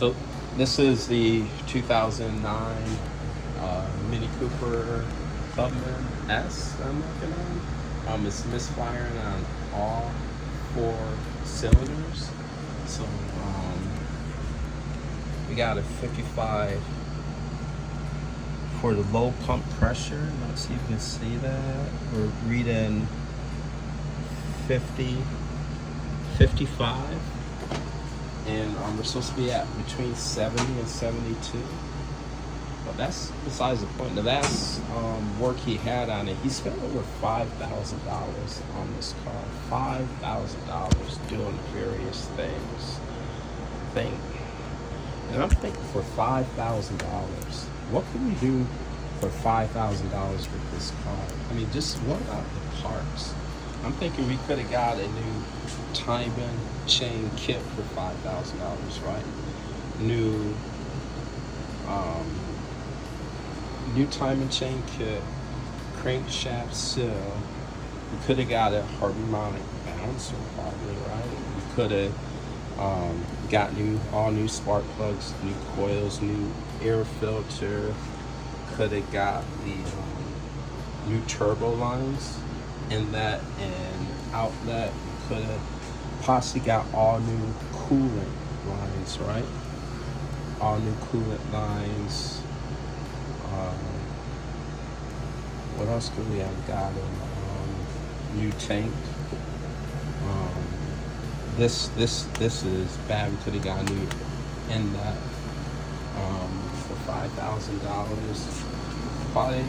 So this is the 2009 Mini Cooper Clubman S I'm working on. It's misfiring on all four cylinders. So we got a 55 for the low pump pressure. Let's see if you can see that. We're reading 50, 55. And we're supposed to be at between 70 and 72. But that's besides the point. The last work he had on it, he spent over $5,000 on this car. $5,000 doing various things. And I'm thinking for $5,000, what can we do for $5,000 with this car? I mean, just what about the parts? I'm thinking we could have got a new timing chain kit for $5,000, right? New timing chain kit, crankshaft seal. We could have got a harmonic balancer, probably, right? We could have got all new spark plugs, new coils, new air filter. Could have got the new turbo lines in that and outlet. Could have possibly got all new coolant lines, right? All new coolant lines. What else could we have gotten? New tank. This is bad. We could have got new in that for $5,000. Probably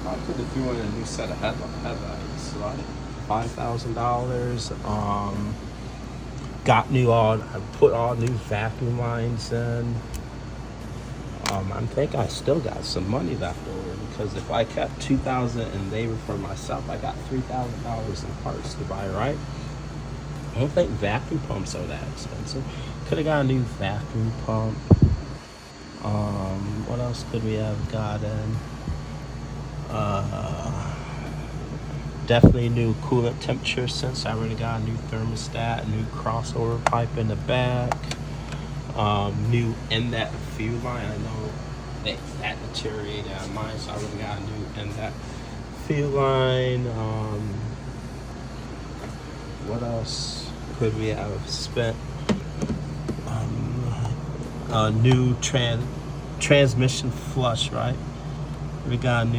I could have threw in a new set of headlights, like $5,000. I put all new vacuum lines in. I think I still got some money left over because if I kept $2,000 in labor for myself, I got $3,000 in parts to buy, right? I don't think vacuum pumps are that expensive. Could have got a new vacuum pump. What else could we have gotten? Definitely new coolant temperature since I already got a new thermostat, new crossover pipe in the back, new in-that fuel line. I know that deteriorated on mine, so I already got a new in-that fuel line. What else could we have spent? New transmission flush, right? We got a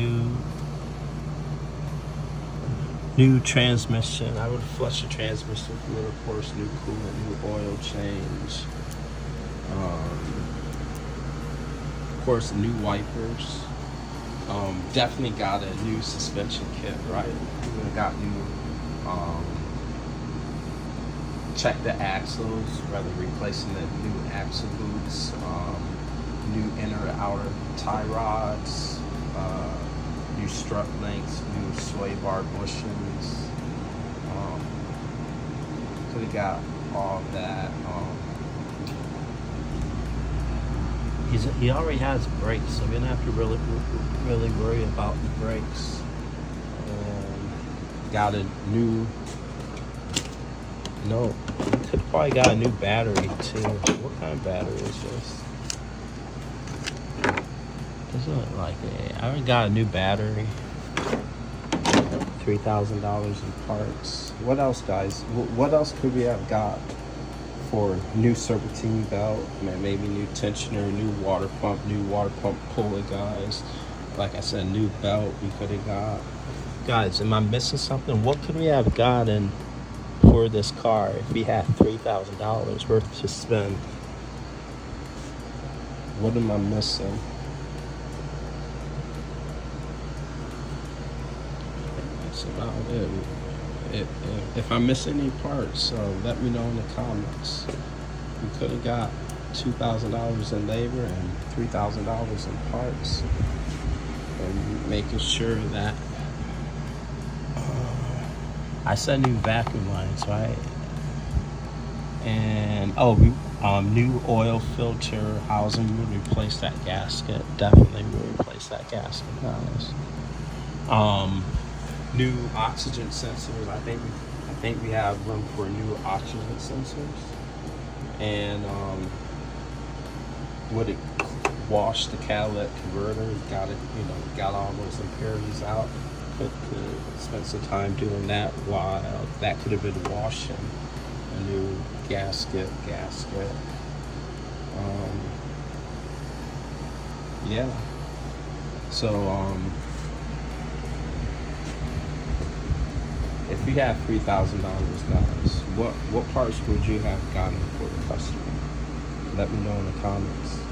new transmission. I would flush the transmission fluid, of course, new coolant, new oil change. Of course, new wipers. Definitely got a new suspension kit, right? We got new. Check the axles, rather replacing the new axle boots, new inner and outer tie rods, new strut links, new sway bar bushings. Could have got all of that. He already has brakes, so we don't have to really worry about the brakes. Got a new. No, we could probably got a new battery too. What kind of battery is this? Doesn't look like it. I already got a new battery. $3,000 in parts. What else, guys? What else could we have got for new serpentine belt? Maybe new tensioner, new water pump pulley, guys. Like I said, new belt we could have got. Guys, am I missing something? What could we have gotten for this car if we had $3,000 worth to spend? What am I missing? That's about it. If I miss any parts, let me know in the comments. We could have got $2,000 in labor and $3,000 in parts, and making sure that I said new vacuum lines, right? And new oil filter housing. We would replace that gasket. Definitely would replace that gasket, guys. New oxygen sensors. I think think we have room for new oxygen sensors, and would it wash the catalytic converter? Got it, got all those impurities out. Could spend some time doing that while that could have been washing a new gasket. Yeah. So if you have $3,000, guys, what parts would you have gotten for the customer? Let me know in the comments.